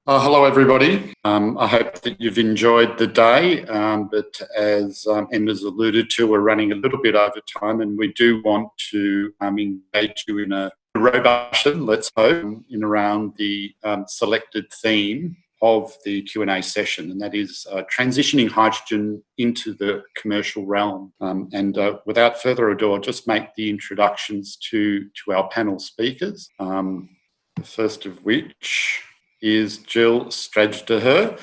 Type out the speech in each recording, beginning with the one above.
Hello, everybody. I hope that you've enjoyed the day, but as Emma's alluded to, we're running a little bit over time, and we do want to engage you in a robust, let's hope, in around the selected theme of the Q&A session, and that is transitioning hydrogen into the commercial realm. Without further ado, I'll just make the introductions to our panel speakers, the first of which is Jill Stajduhar.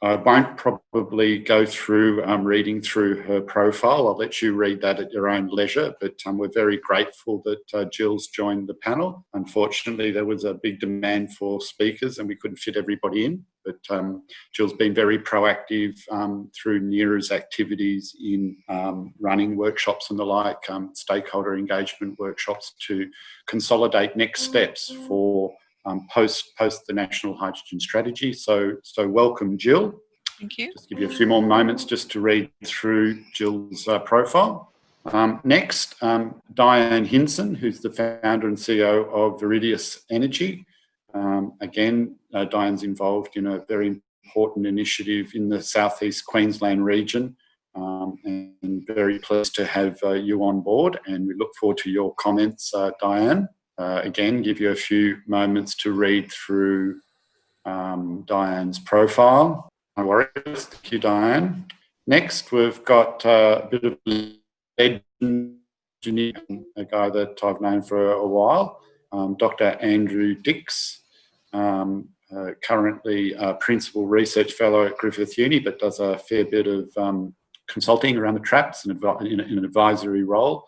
I won't probably go through reading through her profile. I'll let you read that at your own leisure, but we're very grateful that Jill's joined the panel. Unfortunately, there was a big demand for speakers and we couldn't fit everybody in, but Jill's been very proactive through NERA's activities in running workshops and the like, stakeholder engagement workshops to consolidate next steps for post the National Hydrogen Strategy. So welcome, Jill. Thank you. Just give you a few more moments just to read through Jill's profile. Next, Diane Hinson, who's the founder and CEO of Viridius Energy. Again, Diane's involved in a very important initiative in the southeast Queensland region, and very pleased to have you on board, and we look forward to your comments, Diane. Again, give you a few moments to read through Diane's profile. No worries. Thank you, Diane. Next, we've got a bit of a legend engineer, a guy that I've known for a while, Dr. Andrew Dix, currently a Principal Research Fellow at Griffith Uni, but does a fair bit of consulting around the traps in an advisory role.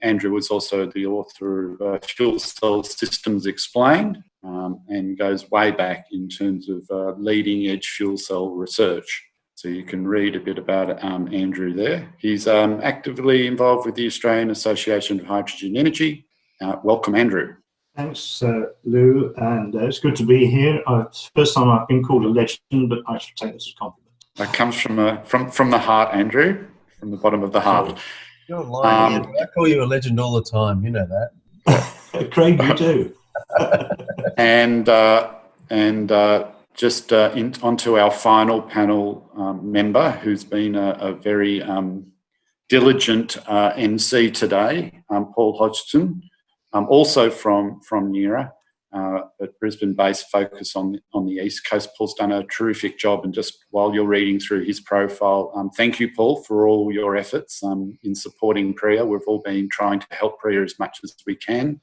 Andrew was also the author of Fuel Cell Systems Explained, and goes way back in terms of leading edge fuel cell research. So you can read a bit about Andrew there. He's actively involved with the Australian Association of Hydrogen Energy. Welcome, Andrew. Thanks, Lou, and it's good to be here. It's the first time I've been called a legend, but I should take this as a compliment. That comes from the heart, Andrew, from the bottom of the heart. You're lying, Andrew. I call you a legend all the time. You know that. Craig, you do. And just onto our final panel member, who's been a very diligent MC today, Paul Hodgson, also from NERA, but Brisbane-based, focus on the East Coast. Paul's done a terrific job, and just while you're reading through his profile, thank you, Paul, for all your efforts in supporting PRIA. We've all been trying to help PRIA as much as we can,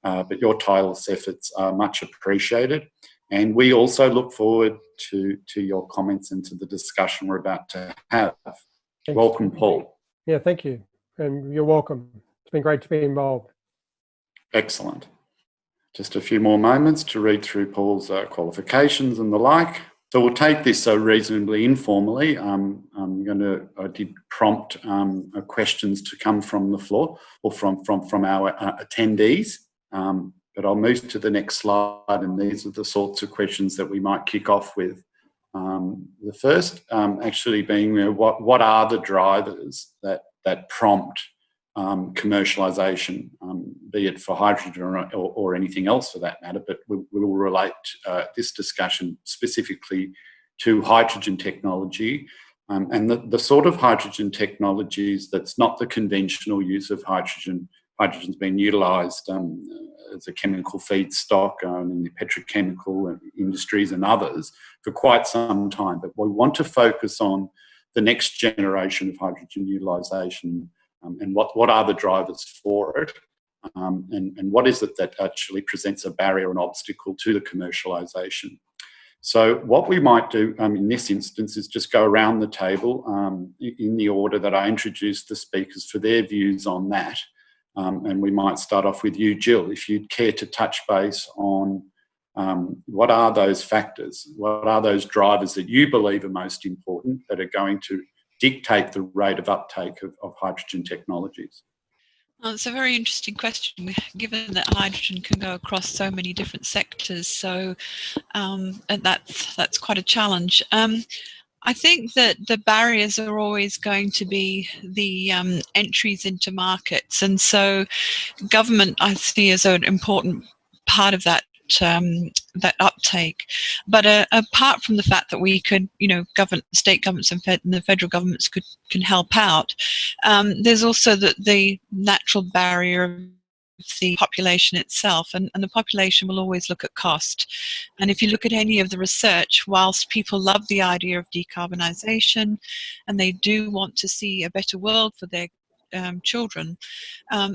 but your tireless efforts are much appreciated. And we also look forward to your comments and to the discussion we're about to have. Thanks. Welcome, Paul. Yeah, thank you. And you're welcome. It's been great to be involved. Excellent. Just a few more moments to read through Paul's qualifications and the like. So we'll take this reasonably informally. I did prompt questions to come from the floor or from our attendees, but I'll move to the next slide, and these are the sorts of questions that we might kick off with. The first actually being, what are the drivers that prompt commercialisation, be it for hydrogen or anything else for that matter, but we will relate this discussion specifically to hydrogen technology, and the sort of hydrogen technologies that's not the conventional use of hydrogen. Hydrogen's been utilised as a chemical feedstock in the petrochemical industries and others for quite some time, but we want to focus on the next generation of hydrogen utilisation. And what are the drivers for it, and what is it that actually presents a barrier and obstacle to the commercialisation? So what we might do in this instance is just go around the table in the order that I introduced the speakers for their views on that, and we might start off with you, Jill, if you'd care to touch base on what are those factors, what are those drivers that you believe are most important that are going to dictate the rate of uptake of hydrogen technologies? Well, it's a very interesting question, given that hydrogen can go across so many different sectors. So and that's quite a challenge. I think that the barriers are always going to be the entries into markets. And so government, I see, is an important part of that that uptake. But apart from the fact that we could, state governments and the federal governments can help out, there's also the natural barrier of the population itself, and the population will always look at cost. And if you look at any of the research, whilst people love the idea of decarbonisation and they do want to see a better world for their children,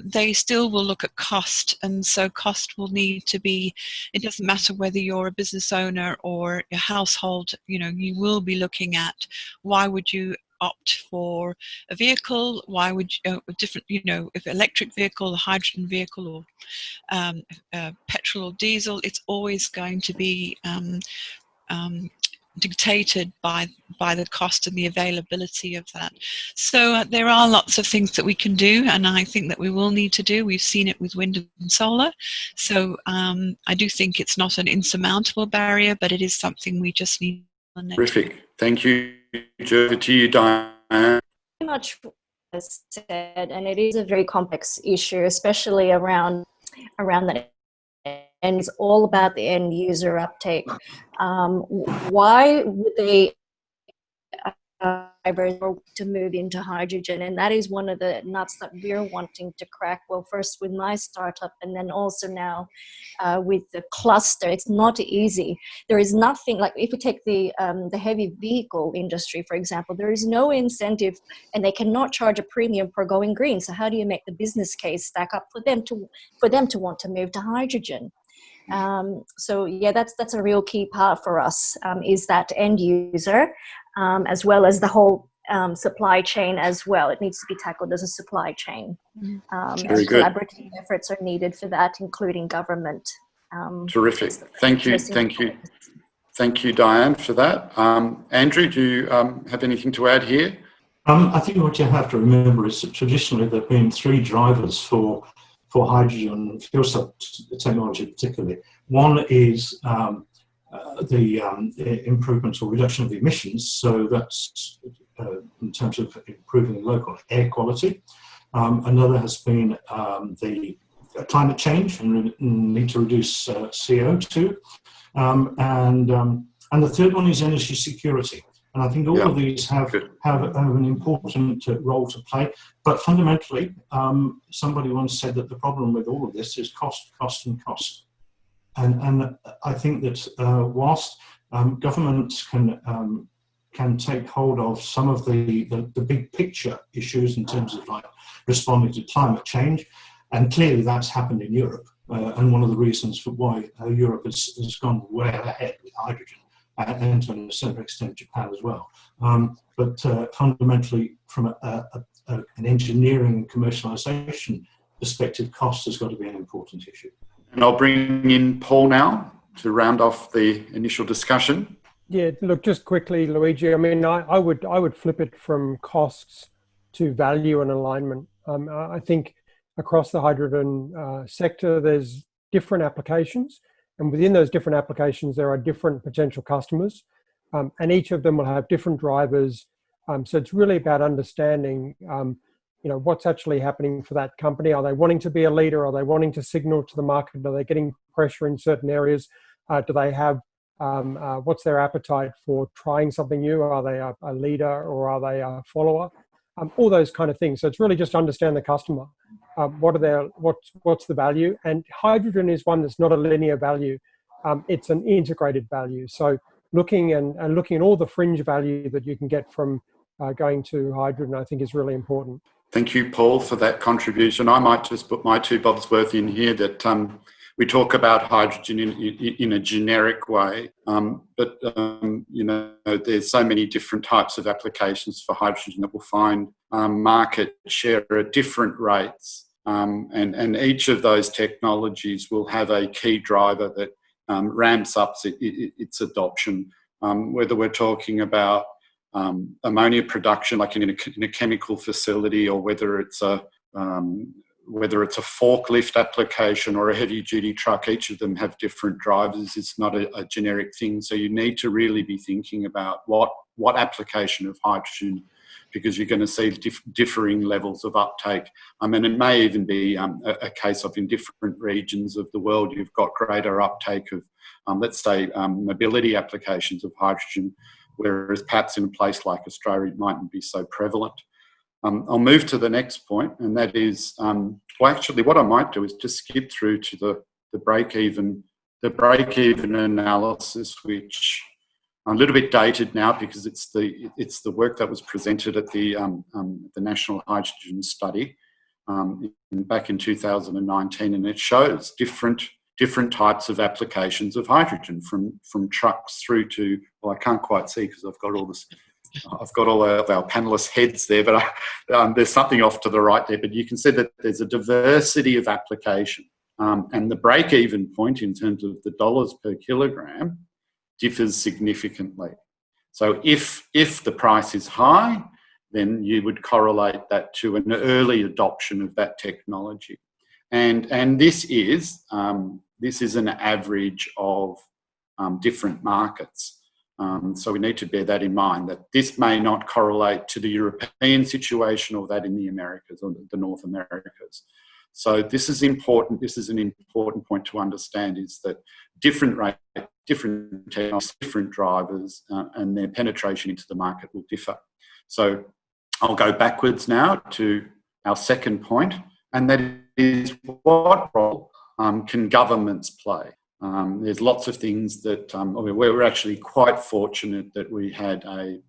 they still will look at cost, and so cost will need to be, it doesn't matter whether you're a business owner or a household, you will be looking at why would you opt for a vehicle, why would you, if electric vehicle, a hydrogen vehicle, or petrol or diesel, it's always going to be dictated by the cost and the availability of that. So there are lots of things that we can do, and I think that we will need to do. We've seen it with wind and solar. So I do think it's not an insurmountable barrier, but it is something we just need. Terrific. Thank you, Jill. To you, Diane. Very much as said, and it is a very complex issue, especially around that. And it's all about the end user uptake. Why would they to move into hydrogen? And that is one of the nuts that we're wanting to crack. Well, first with my startup, and then also now with the cluster. It's not easy. There is nothing, like if you take the heavy vehicle industry, for example, there is no incentive, and they cannot charge a premium for going green. So how do you make the business case stack up for them to want to move to hydrogen? So yeah, that's a real key part for us, is that end user, as well as the whole supply chain as well. It needs to be tackled as a supply chain. And collaborative efforts are needed for that, including government. Terrific. Thank you, Diane, for that. Andrew, do you have anything to add here? I think what you have to remember is that traditionally there have been three drivers for hydrogen fuel cell technology particularly. One is the improvement or reduction of emissions, so that's in terms of improving local air quality. Another has been the climate change and need to reduce CO2. And the third one is energy security. And I think all of these have an important role to play. But fundamentally, somebody once said that the problem with all of this is cost, cost, and cost. And I think that whilst governments can take hold of some of the big picture issues in terms of like responding to climate change, and clearly that's happened in Europe. And one of the reasons for why Europe has gone way ahead with hydrogen, and to a certain extent Japan as well. But fundamentally, from an engineering and commercialisation perspective, cost has got to be an important issue. And I'll bring in Paul now to round off the initial discussion. Yeah, look, just quickly, Luigi, I mean, I would flip it from costs to value and alignment. I think across the hydrogen sector, there's different applications. And within those different applications, there are different potential customers, and each of them will have different drivers. So it's really about understanding, what's actually happening for that company. Are they wanting to be a leader? Are they wanting to signal to the market? Are they getting pressure in certain areas? Do they have, what's their appetite for trying something new? Are they a leader or are they a follower? All those kind of things. So it's really just understand the customer. What's the value? And hydrogen is one that's not a linear value. It's an integrated value. So looking at all the fringe value that you can get from going to hydrogen, I think is really important. Thank you, Paul, for that contribution. I might just put my 2 bobs worth in here that we talk about hydrogen in a generic way, but there's so many different types of applications for hydrogen that will find market share at different rates. And each of those technologies will have a key driver that ramps up its adoption, whether we're talking about ammonia production, like in a chemical facility, or whether it's a forklift application or a heavy-duty truck. Each of them have different drivers. It's not a generic thing. So you need to really be thinking about what application of hydrogen because you're going to see differing levels of uptake. I mean, it may even be a case of in different regions of the world, you've got greater uptake of, let's say, mobility applications of hydrogen, whereas perhaps in a place like Australia, it mightn't be so prevalent. I'll move to the next point, and that is, well, actually, what I might do is just skip through to the break-even analysis, which a little bit dated now because it's the work that was presented at the National Hydrogen Study back in 2019, and it shows different types of applications of hydrogen, from trucks through to, well, I can't quite see because I've got all of our panelists' heads there, but there's something off to the right there. But you can see that there's a diversity of application, and the break-even point in terms of the dollars per kilogram differs significantly. So if the price is high, then you would correlate that to an early adoption of that technology, and this is an average of different markets. So we need to bear that in mind, that this may not correlate to the European situation or that in the Americas or the North Americas. So this is important. This is an important point to understand, is that different rates, different technologies, different drivers, and their penetration into the market will differ. So I'll go backwards now to our second point, and that is, what role can governments play? There's lots of things that we're actually quite fortunate that we had a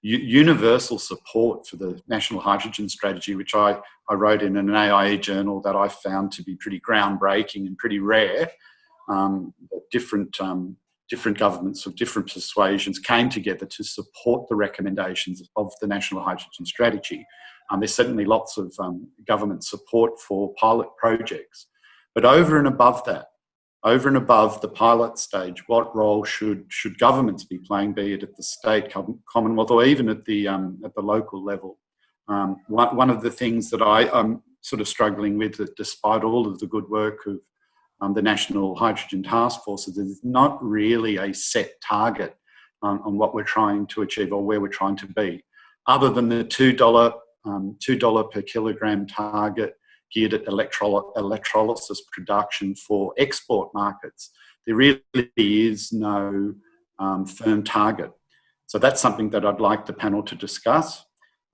universal support for the National Hydrogen Strategy, which I wrote in an AIE journal that I found to be pretty groundbreaking and pretty rare. Different governments of different persuasions came together to support the recommendations of the National Hydrogen Strategy. There's certainly lots of government support for pilot projects. But over and above that, over and above the pilot stage, what role should governments be playing, be it at the state, Commonwealth, or even at the local level? One of the things that I'm sort of struggling with, that despite all of the good work of the National Hydrogen Task Force, there's not really a set target on what we're trying to achieve or where we're trying to be, other than the $2 per kilogram target geared at electrolysis production for export markets. There really is no firm target. So that's something that I'd like the panel to discuss.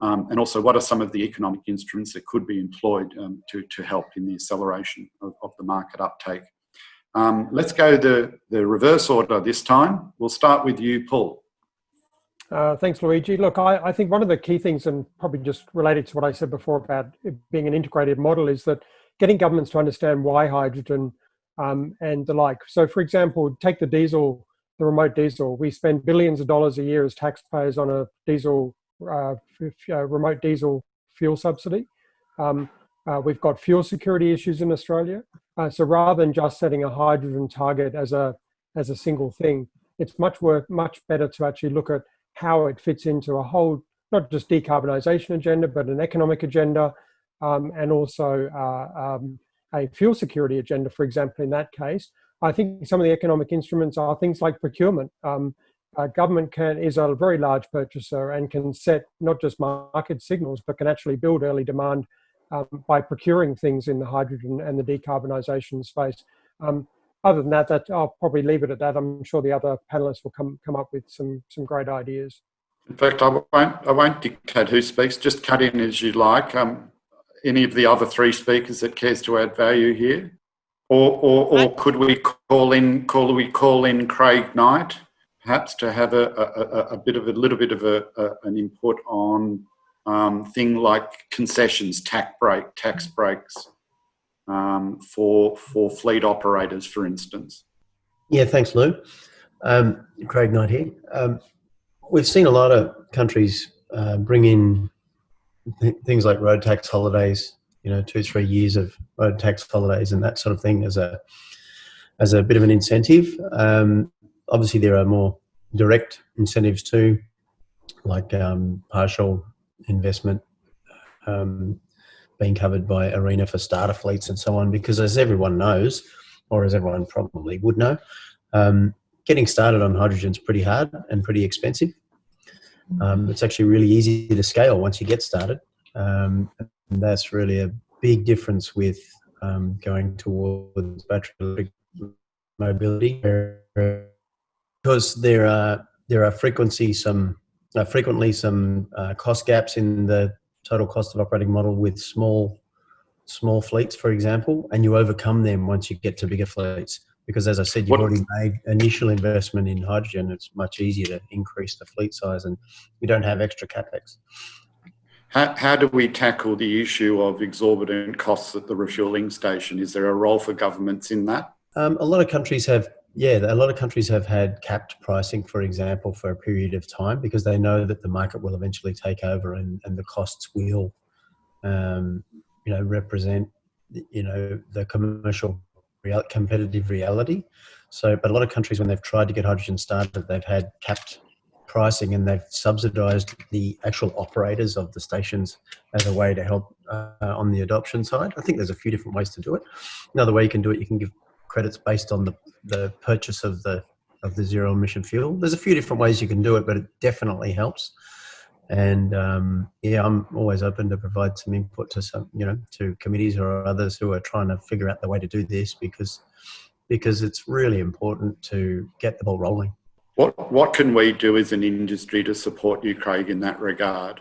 And also, what are some of the economic instruments that could be employed to help in the acceleration of the market uptake? Let's go the reverse order this time. We'll start with you, Paul. Thanks, Luigi. Look, I think one of the key things, and probably just related to what I said before about it being an integrated model, is that getting governments to understand why hydrogen and the like. So, for example, take the diesel, the remote diesel. We spend billions of dollars a year as taxpayers on a diesel, remote diesel fuel subsidy. We've got fuel security issues in Australia. So rather than just setting a hydrogen target as a single thing, it's much better to actually look at how it fits into a whole, not just decarbonisation agenda, but an economic agenda, and also a fuel security agenda, for example, in that case. I think some of the economic instruments are things like procurement. Government is a very large purchaser and can set not just market signals, but can actually build early demand by procuring things in the hydrogen and the decarbonisation space. Other than that, I'll probably leave it at that. I'm sure the other panelists will come up with some great ideas. In fact, I won't dictate who speaks. Just cut in as you like. Any of the other three speakers that cares to add value here, or could we call in Craig Knight, perhaps, to have a little bit of an input on things like concessions, tax breaks. For fleet operators, for instance. Yeah, thanks, Lou. Craig Knight here. We've seen a lot of countries bring in things like road tax holidays, 2-3 years of road tax holidays and that sort of thing as a bit of an incentive. Obviously, there are more direct incentives too, like partial investment being covered by ARENA for starter fleets and so on, because as everyone knows, or as everyone probably would know, getting started on hydrogen is pretty hard and pretty expensive. It's actually really easy to scale once you get started. And that's really a big difference with going towards battery electric mobility, because there are frequently some cost gaps in the total cost of operating model with small fleets, for example, and you overcome them once you get to bigger fleets. Because, as I said, you've already made initial investment in hydrogen. It's much easier to increase the fleet size, and you don't have extra capex. How do we tackle the issue of exorbitant costs at the refueling station? Is there a role for governments in that? A lot of countries have had capped pricing, for example, for a period of time, because they know that the market will eventually take over and the costs will, represent, the commercial competitive reality. So, but a lot of countries, when they've tried to get hydrogen started, they've had capped pricing and they've subsidised the actual operators of the stations as a way to help on the adoption side. I think there's a few different ways to do it. Another way you can do it, you can give credits based on the purchase of the zero emission fuel. There's a few different ways you can do it, but it definitely helps. And I'm always open to provide some input to to committees or others who are trying to figure out the way to do this, because it's really important to get the ball rolling. What can we do as an industry to support you, Craig, in that regard?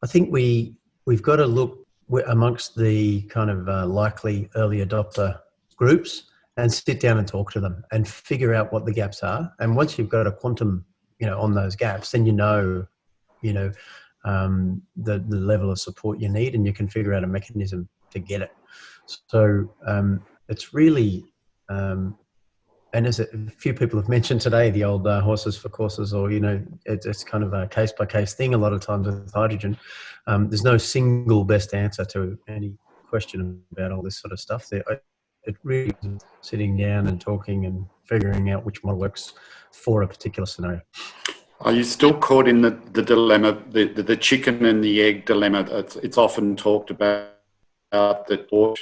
I think we've got to look amongst the kind of likely early adopter groups and sit down and talk to them and figure out what the gaps are. And once you've got a quantum, on those gaps, then the level of support you need, and you can figure out a mechanism to get it. So it's really, and as a few people have mentioned today, the old horses for courses, or, it's kind of a case-by-case thing a lot of times with hydrogen. There's no single best answer to any question about all this sort of stuff. It really is sitting down and talking and figuring out which model works for a particular scenario. Are you still caught in the dilemma, the chicken and the egg dilemma? It's often talked about that fuel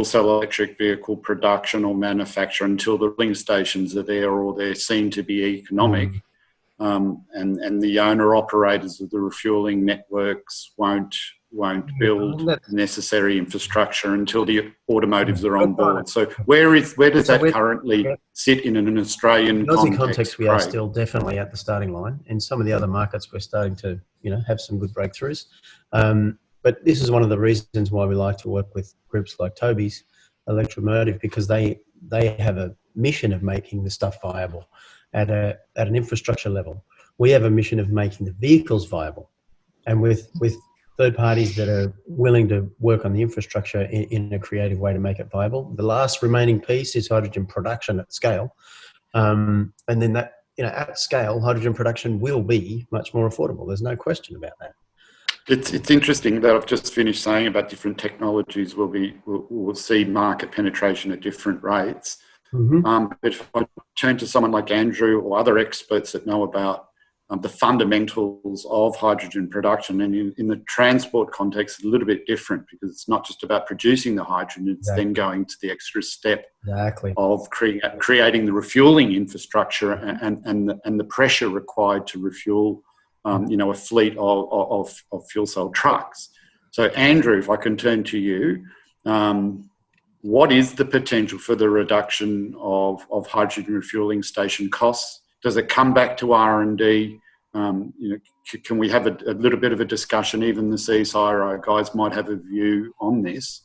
cell electric vehicle production or manufacture until the filling stations are there or they seem to be economic, and the owner operators of the refueling networks won't build necessary infrastructure until the automotives are on board. So where does that currently sit in an Australian context? We are still definitely at the starting line. In some of the other markets, we're starting to have some good breakthroughs. But this is one of the reasons why we like to work with groups like Toby's Electromotive, because they have a mission of making the stuff viable at an infrastructure level. We have a mission of making the vehicles viable, and with third parties that are willing to work on the infrastructure in a creative way to make it viable. The last remaining piece is hydrogen production at scale, and then that at scale, hydrogen production will be much more affordable. There's no question about that. It's interesting that I've just finished saying about different technologies will see market penetration at different rates. But if I turn to someone like Andrew or other experts that know about the fundamentals of hydrogen production, and in the transport context, it's a little bit different, because it's not just about producing the hydrogen, it's then going to the extra step of creating the refueling infrastructure and the pressure required to refuel a fleet of fuel cell trucks. So Andrew, if I can turn to you, what is the potential for the reduction of hydrogen refueling station costs? Does it come back to R&D? Can we have a little bit of a discussion? Even the CSIRO guys might have a view on this,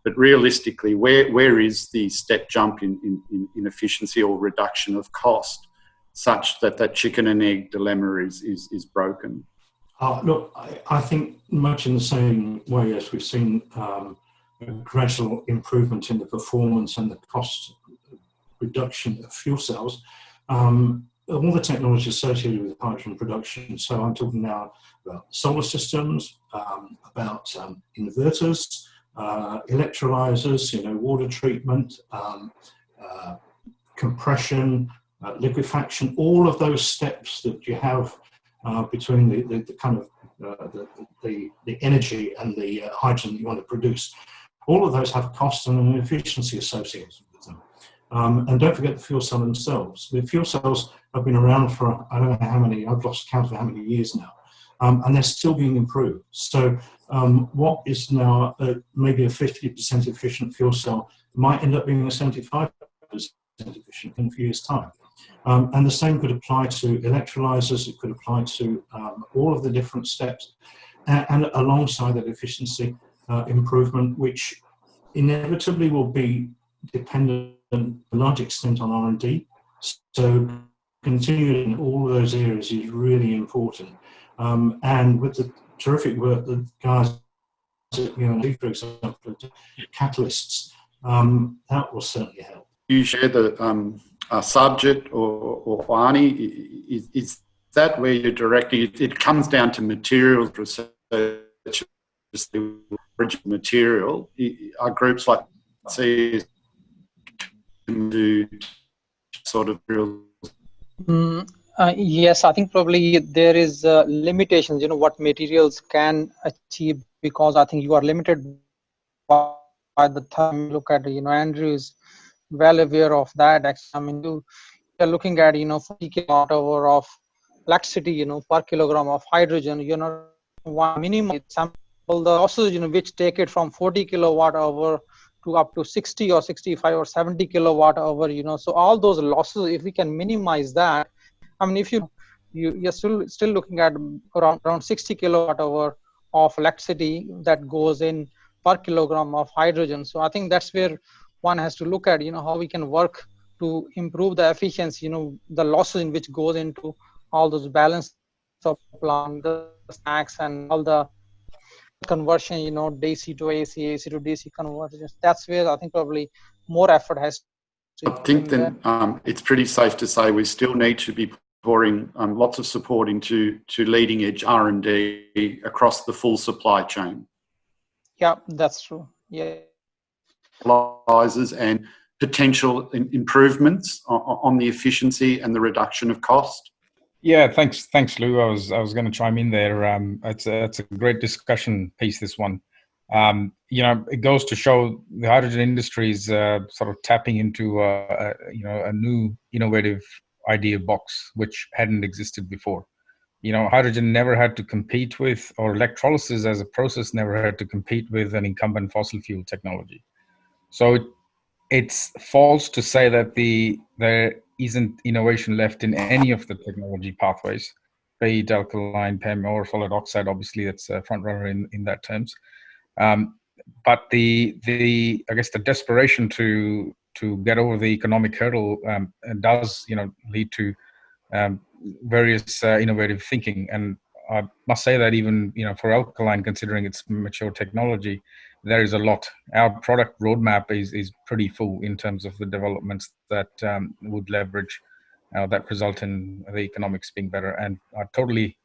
but realistically, where is the step jump in efficiency or reduction of cost, such that chicken and egg dilemma is broken? Look, I think much in the same way as we've seen a gradual improvement in the performance and the cost reduction of fuel cells, all the technology associated with hydrogen production. So I'm talking now about solar systems, about inverters, electrolyzers, water treatment, compression, liquefaction, all of those steps that you have between the kind of the energy and the hydrogen that you want to produce. All of those have cost and an efficiency associated with them. And don't forget the fuel cell themselves. The fuel cells have been around for, I don't know how many, I've lost count of how many years now, and they're still being improved. So what is now maybe a 50% efficient fuel cell might end up being a 75% efficient in a few years' time. And the same could apply to electrolyzers, it could apply to all of the different steps, and alongside that efficiency improvement, which inevitably will be dependent to a large extent on R&D. So continuing in all of those areas is really important. And with the terrific work that guys at UND, for example, catalysts, that will certainly help. You share the subject or Arnie, is that where you're directing? It comes down to materials research, the original material. Are groups like C do sort of yes, I think probably there is limitations, what materials can achieve, because I think you are limited by the time you look at, Andrew is well aware of that. I mean, you are looking at, 40 kilowatt hour of electricity, per kilogram of hydrogen, one minimum example, the losses, which take it from 40 kilowatt hour to up to 60 or 65 or 70 kilowatt hour, so all those losses, if we can minimize that, I mean, if you're still looking at around 60 kilowatt hour of electricity that goes in per kilogram of hydrogen. So I think that's where one has to look at, how we can work to improve the efficiency, the losses in which goes into all those balance of plant, the stacks and all the conversion, DC to AC, AC to DC conversions. That's where I think probably more effort has to. I think then it's pretty safe to say we still need to be pouring lots of support into leading edge R&D across the full supply chain. Yeah, that's true. Yeah. And potential improvements on the efficiency and the reduction of cost. Yeah, thanks, Lou. I was going to chime in there. It's a great discussion piece, this one. It goes to show the hydrogen industry is sort of tapping into a new innovative idea box which hadn't existed before. Hydrogen never had to compete with, or electrolysis as a process never had to compete with an incumbent fossil fuel technology. So it's false to say that there isn't innovation left in any of the technology pathways, be it alkaline, PEM, or solid oxide. Obviously, that's a front runner in that terms. But I guess the desperation to get over the economic hurdle does lead to various innovative thinking. And I must say that even for alkaline, considering its mature technology, there is a lot. Our product roadmap is pretty full in terms of the developments that would leverage that result in the economics being better. And I totally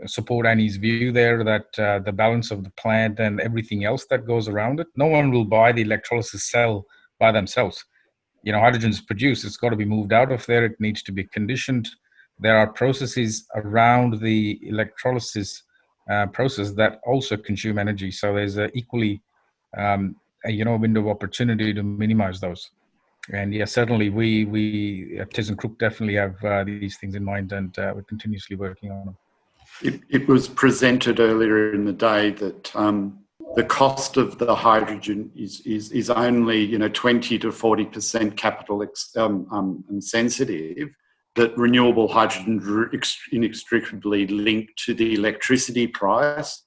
support Annie's view there that the balance of the plant and everything else that goes around it, no one will buy the electrolysis cell by themselves. Hydrogen is produced, it's got to be moved out of there, it needs to be conditioned. There are processes around the electrolysis process that also consume energy. So there's equally a window of opportunity to minimize those. And yeah, certainly we at ThyssenKrupp definitely have these things in mind, and we're continuously working on them. It was presented earlier in the day that the cost of the hydrogen is only 20 to 40% capital insensitive. That renewable hydrogen inextricably linked to the electricity price.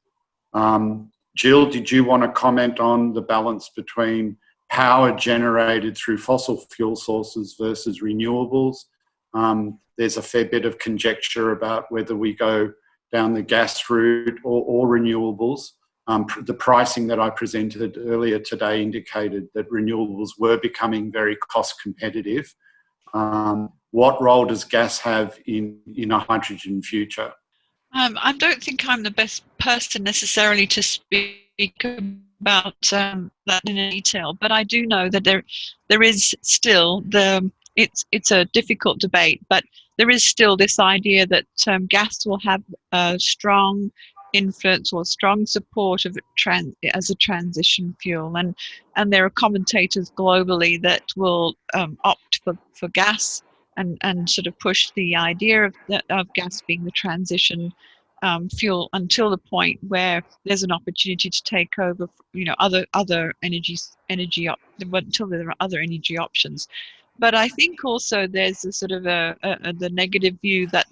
Jill, did you want to comment on the balance between power generated through fossil fuel sources versus renewables? There's a fair bit of conjecture about whether we go down the gas route or renewables. The pricing that I presented earlier today indicated that renewables were becoming very cost competitive. What role does gas have in a hydrogen future? I don't think I'm the best person necessarily to speak about that in detail, but I do know that there is still it's a difficult debate, but there is still this idea that gas will have a strong influence or strong support of it as a transition fuel, and there are commentators globally that will opt for gas and sort of push the idea of gas being the transition fuel until the point where there's an opportunity to take over, other until there are other energy options. But I think also there's a sort of the negative view that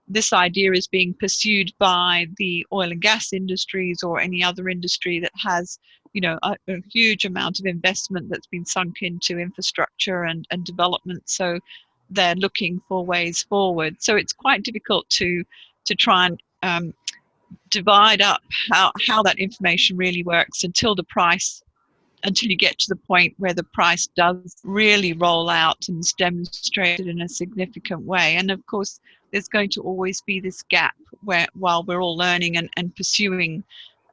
this idea is being pursued by the oil and gas industries or any other industry that has, a huge amount of investment that's been sunk into infrastructure and development. So they're looking for ways forward. So it's quite difficult to try and divide up how that information really works until you get to the point where the price does really roll out and is demonstrated in a significant way. And of course, there's going to always be this gap while we're all learning and pursuing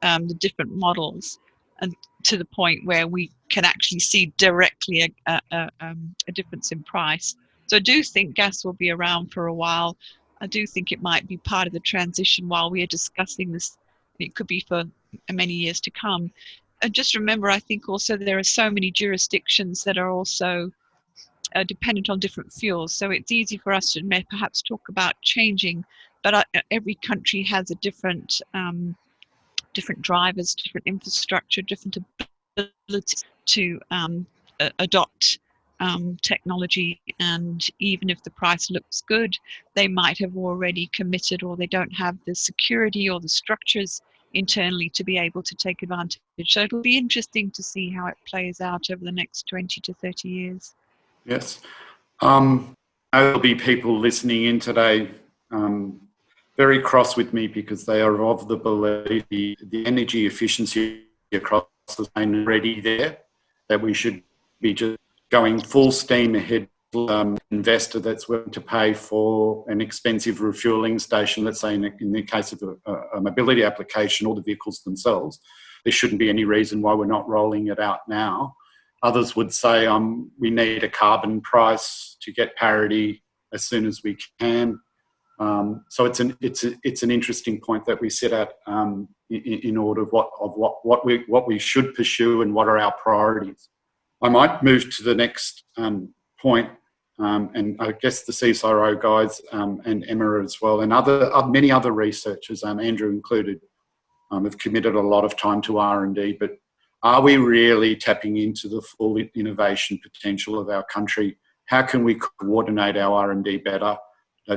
the different models, and to the point where we can actually see directly a difference in price. So I do think gas will be around for a while. I do think it might be part of the transition while we are discussing this. It could be for many years to come. And just remember, I think also there are so many jurisdictions that are also dependent on different fuels. So it's easy for us to perhaps talk about changing, but every country has a different drivers, different infrastructure, different abilities to adopt technology. And even if the price looks good, they might have already committed, or they don't have the security or the structures internally to be able to take advantage. So it'll be interesting to see how it plays out over the next 20 to 30 years. Yes. There'll be people listening in today very cross with me because they are of the belief the energy efficiency across the line already there, that we should be just going full steam ahead. Investor that's willing to pay for an expensive refueling station, let's say in the case of a mobility application or the vehicles themselves, there shouldn't be any reason why we're not rolling it out now. Others would say we need a carbon price to get parity as soon as we can. So it's an interesting point that we set out in order of what we should pursue and what are our priorities. I might move to the next point. And I guess the CSIRO guys and Emma as well, and many other researchers, Andrew included, have committed a lot of time to R&D. But are we really tapping into the full innovation potential of our country? How can we coordinate our R&D better?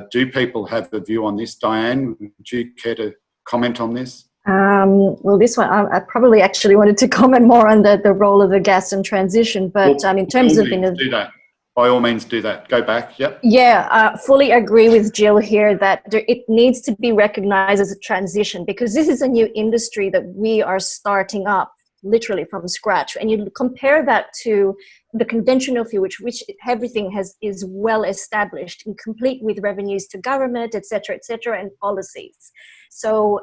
Do people have a view on this? Diane, would you care to comment on this? Well, this one, I probably actually wanted to comment more on the role of the gas and transition, but in terms of... do that. By all means, do that. Go back. Yep. Yeah, I fully agree with Jill here that it needs to be recognized as a transition, because this is a new industry that we are starting up literally from scratch. And you compare that to the conventional fuel, which everything is well established and complete with revenues to government, et cetera, and policies. So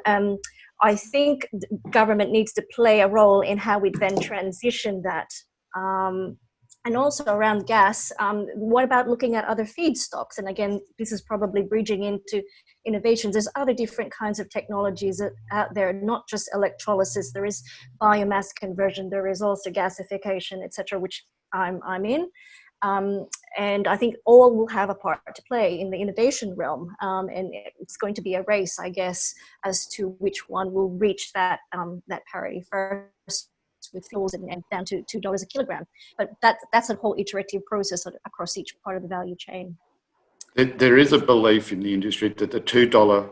I think government needs to play a role in how we then transition that. And also around gas, what about looking at other feedstocks? And again, this is probably bridging into innovations. There's other different kinds of technologies out there, not just electrolysis. There is biomass conversion. There is also gasification, etc., which I'm in. And I think all will have a part to play in the innovation realm. And it's going to be a race, I guess, as to which one will reach that parity first, with fuels and down to $2 a kilogram. But that's a whole iterative process across each part of the value chain. There is a belief in the industry that the $2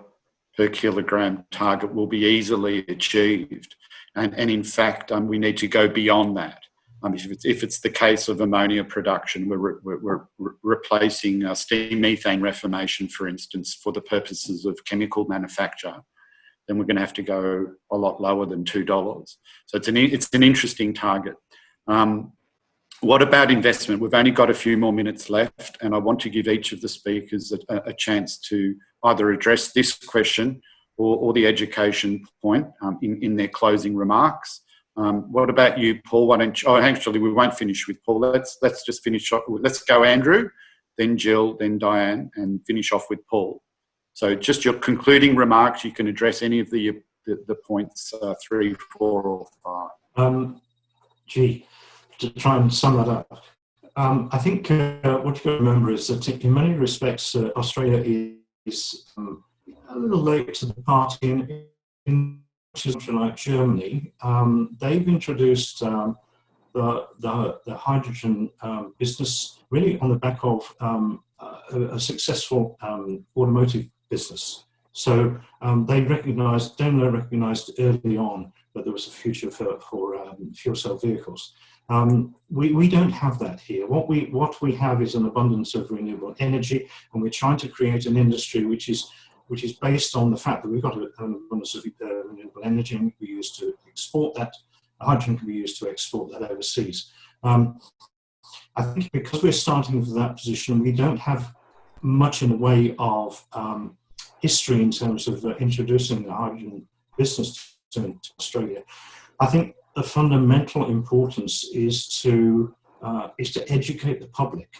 per kilogram target will be easily achieved. And in fact, we need to go beyond that. If it's the case of ammonia production, we're replacing steam methane reformation, for instance, for the purposes of chemical manufacture, then we're going to have to go a lot lower than $2. So it's an interesting target. What about investment? We've only got a few more minutes left, and I want to give each of the speakers a chance to either address this question or the education point in their closing remarks. What about you, Paul? Why don't you, actually, we won't finish with Paul. Let's just finish off. Let's go Andrew, then Jill, then Diane, and finish off with Paul. So just your concluding remarks, you can address any of the points 3, 4 or 5. To try and sum that up, I think what you've got to remember is that in many respects, Australia is a little late to the party in a country like Germany. They've introduced the hydrogen business really on the back of a successful automotive business. So Daimler recognised early on that there was a future for fuel cell vehicles. We don't have that here. What we have is an abundance of renewable energy, and we're trying to create an industry which is based on the fact that we've got an abundance of renewable energy, and we use to export that. Hydrogen can be used to export that overseas. I think because we're starting from that position, we don't have much in the way of history in terms of introducing the hydrogen business to Australia. I think the fundamental importance is to educate the public,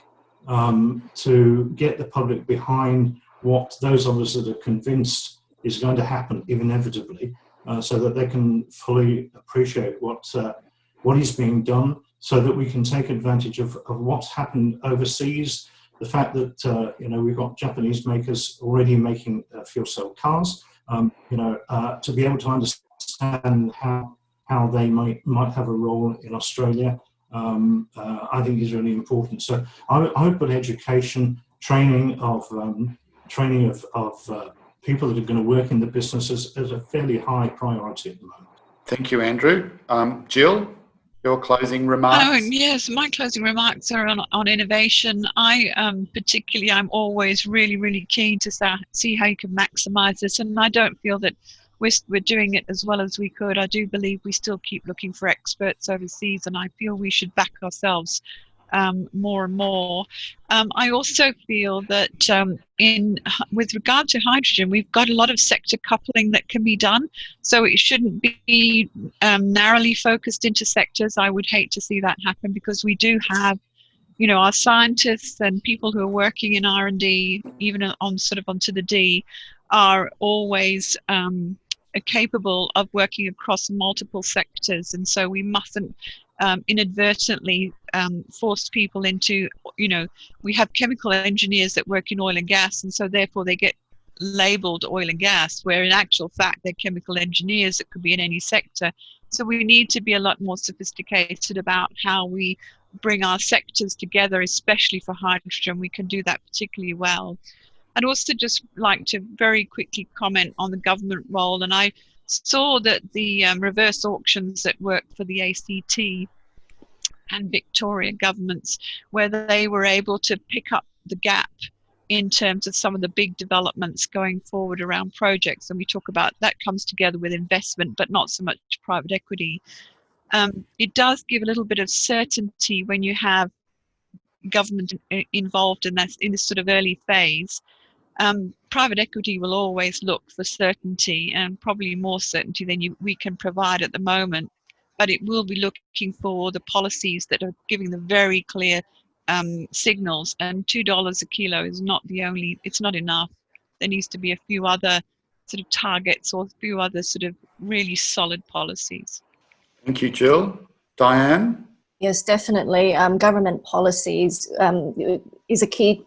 to get the public behind what those of us that are convinced is going to happen inevitably, so that they can fully appreciate what is being done, so that we can take advantage of what's happened overseas. The fact that we've got Japanese makers already making fuel cell cars, to be able to understand how they might have a role in Australia, I think is really important. So I would put education, training of people that are going to work in the business as a fairly high priority at the moment. Thank you, Andrew. Jill, your closing remarks? Oh, yes, my closing remarks are on innovation. I'm always really, really keen to see how you can maximise this, and I don't feel that we're doing it as well as we could. I do believe we still keep looking for experts overseas, and I feel we should back ourselves more and more. I also feel that with regard to hydrogen, we've got a lot of sector coupling that can be done. So it shouldn't be narrowly focused into sectors. I would hate to see that happen, because we do have, our scientists and people who are working in R&D, even onto the D, are always capable of working across multiple sectors, and so we mustn't inadvertently force people into, we have chemical engineers that work in oil and gas, and so therefore they get labeled oil and gas, where in actual fact they're chemical engineers that could be in any sector. So we need to be a lot more sophisticated about how we bring our sectors together, especially for hydrogen. We can do that particularly well. I'd also just like to very quickly comment on the government role, and I saw that the reverse auctions that worked for the ACT and Victoria governments, where they were able to pick up the gap in terms of some of the big developments going forward around projects, and we talk about that comes together with investment, but not so much private equity. It does give a little bit of certainty when you have government involved in this sort of early phase. Private equity will always look for certainty, and probably more certainty than we can provide at the moment, but it will be looking for the policies that are giving the very clear signals, and $2 a kilo is not it's not enough. There needs to be a few other sort of targets or a few other sort of really solid policies. Thank you, Jill. Diane? Yes, definitely. Government policies is a key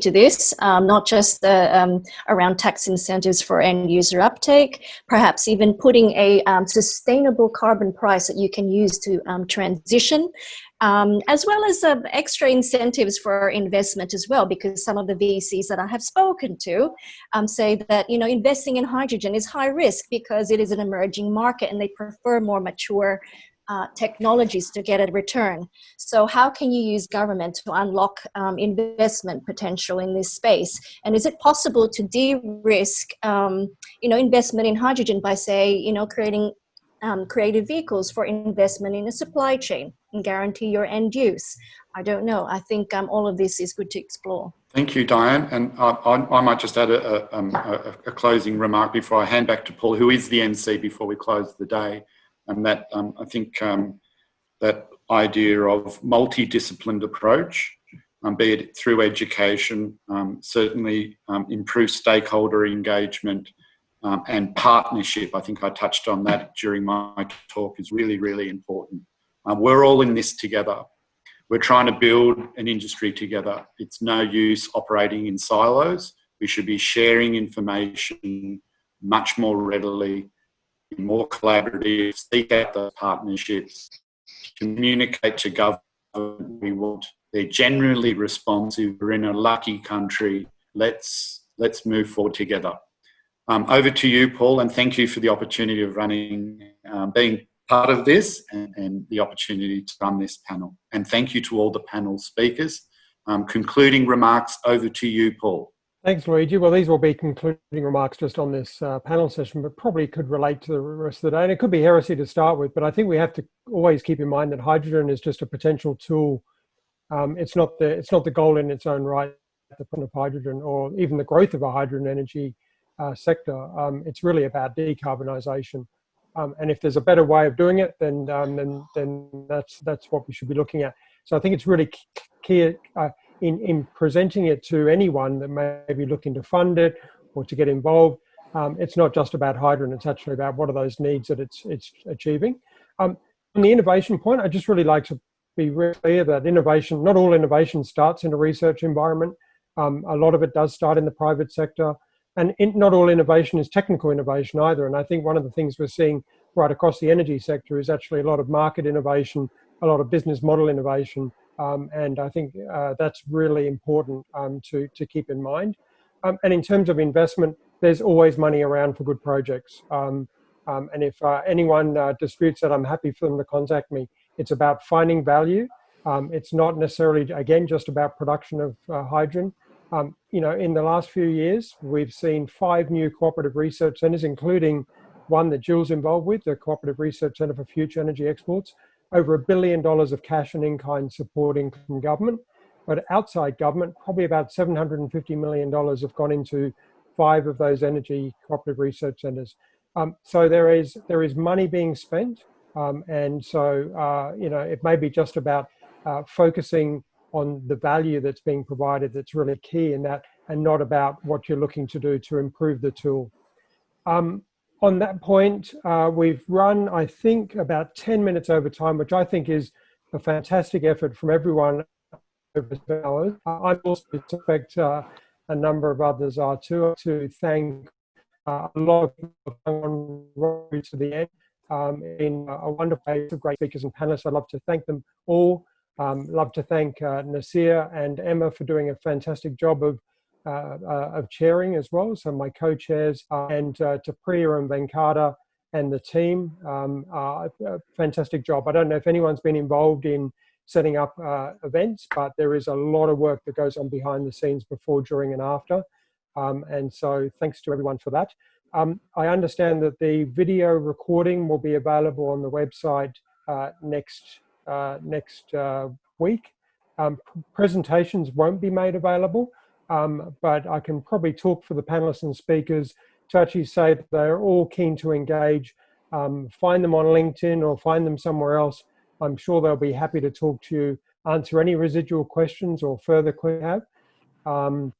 to this, not just around tax incentives for end user uptake, perhaps even putting a sustainable carbon price that you can use to transition, as well as extra incentives for investment as well, because some of the VCs that I have spoken to say that investing in hydrogen is high risk because it is an emerging market and they prefer more mature technologies to get a return. So how can you use government to unlock investment potential in this space? And is it possible to de-risk investment in hydrogen by, say, creating creative vehicles for investment in a supply chain and guarantee your end use? I don't know. I think all of this is good to explore. Thank you, Diane. And I might just add a closing remark before I hand back to Paul, who is the MC, before we close the day. And that I think that idea of multidisciplined approach be it through education, certainly improve stakeholder engagement and partnership. I think I touched on that during my talk, is really, really important. We're all in this together. We're trying to build an industry together. It's no use operating in silos. We should be sharing information much more readily, be more collaborative, seek out those partnerships, communicate to government we want. They're generally responsive. We're in a lucky country. Let's move forward together. Over to you, Paul, and thank you for the opportunity of being part of this and the opportunity to run this panel. And thank you to all the panel speakers. Concluding remarks, over to you, Paul. Thanks, Luigi. Well, these will be concluding remarks just on this panel session, but probably could relate to the rest of the day. And it could be heresy to start with, but I think we have to always keep in mind that hydrogen is just a potential tool. It's not the goal in its own right, the point of hydrogen, or even the growth of a hydrogen energy sector. It's really about decarbonisation. And if there's a better way of doing it, then that's what we should be looking at. So I think it's really key in presenting it to anyone that may be looking to fund it or to get involved. It's not just about hydrogen, it's actually about what are those needs that it's achieving. On the innovation point, I'd just really like to be really clear that innovation, not all innovation starts in a research environment. A lot of it does start in the private sector. And not all innovation is technical innovation either. And I think one of the things we're seeing right across the energy sector is actually a lot of market innovation, a lot of business model innovation. And I think that's really important to keep in mind. And in terms of investment, there's always money around for good projects. And if anyone disputes that, I'm happy for them to contact me. It's about finding value. It's not necessarily, again, just about production of hydrogen. You know, in the last few years, we've seen 5 new cooperative research centres, including one that Jill's involved with, the Cooperative Research Centre for Future Energy Exports, over $1 billion of cash and in-kind supporting from government. But outside government, probably about $750 million have gone into 5 of those energy cooperative research centres. So there is money being spent. And so, you know, it may be just about focusing on the value that's being provided that's really key in that, and not about what you're looking to do to improve the tool. On that point, we've run, I think, about 10 minutes over time, which I think is a fantastic effort from everyone over the hours. I also expect a number of others are too, to thank a lot of people on right to the end. In a wonderful place of great speakers and panelists. I'd love to thank them all. Love to thank Nasir and Emma for doing a fantastic job of chairing as well. So my co-chairs, and to Priya and Venkata and the team, a fantastic job. I don't know if anyone's been involved in setting up events, but there is a lot of work that goes on behind the scenes before, during and after. And so thanks to everyone for that. I understand that the video recording will be available on the website next week. Presentations won't be made available, but I can probably talk for the panelists and speakers to actually say that they're all keen to engage. Find them on LinkedIn or find them somewhere else. I'm sure they'll be happy to talk to you, answer any residual questions or further questions you have.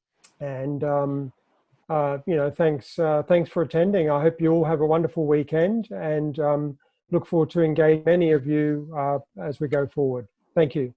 You know, thanks for attending. I hope you all have a wonderful weekend, and look forward to engaging many of you as we go forward. Thank you.